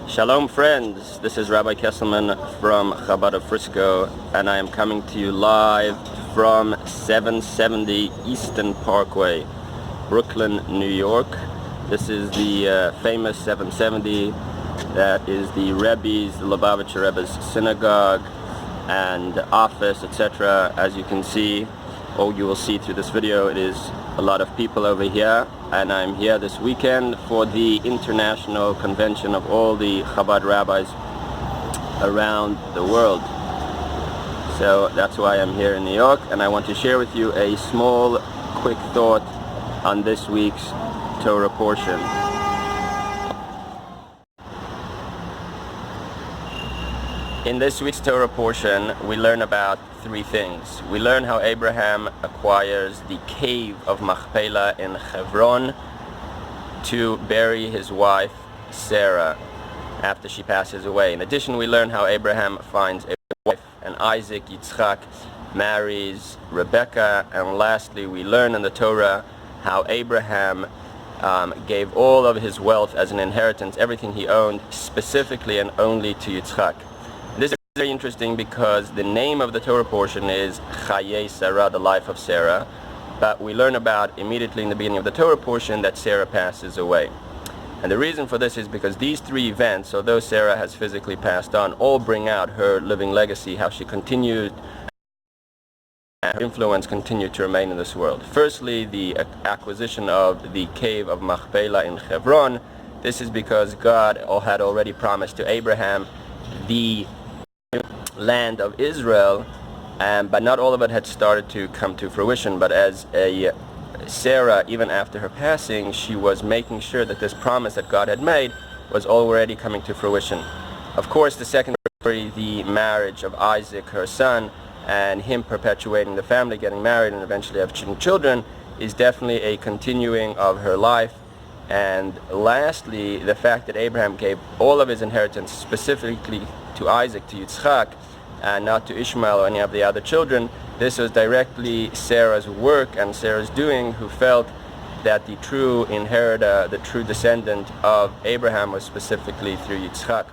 Shalom friends, this is Rabbi Kesselman from Chabad of Frisco, and I am coming to you live from 770 Eastern Parkway, Brooklyn, New York. This is the famous 770 that is the Rebbe's, the Lubavitcher Rebbe's synagogue and office, etc. As you can see, or you will see through this video, it is a lot of people over here, and I'm here this weekend for the international convention of all the Chabad rabbis around the world. So that's why I'm here in New York, and I want to share with you a small, quick thought on this week's Torah portion. In this week's Torah portion, we learn about three things. We learn how Abraham acquires the cave of Machpelah in Hebron to bury his wife Sarah after she passes away. In addition, we learn how Abraham finds a wife, and Isaac, Yitzchak, marries Rebecca. And lastly, we learn in the Torah how Abraham gave all of his wealth as an inheritance, everything he owned, specifically and only to Yitzchak. This is very interesting because the name of the Torah portion is Chayei, Sarah, the life of Sarah, but we learn about immediately in the beginning of the Torah portion that Sarah passes away. And the reason for this is because these three events, although Sarah has physically passed on, all bring out her living legacy, how she continued, and her influence continued to remain in this world. Firstly, the acquisition of the cave of Machpelah in Hebron. This is because God had already promised to Abraham the land of Israel, but not all of it had started to come to fruition. But as Sarah, even after her passing, she was making sure that this promise that God had made was already coming to fruition. Of course, the second story, the marriage of Isaac, her son, and him perpetuating the family, getting married, and eventually having children, is definitely a continuing of her life. And lastly, the fact that Abraham gave all of his inheritance specifically to Isaac, to Yitzchak, and not to Ishmael or any of the other children, this was directly Sarah's work and Sarah's doing, who felt that the true inheritor, the true descendant of Abraham was specifically through Yitzchak.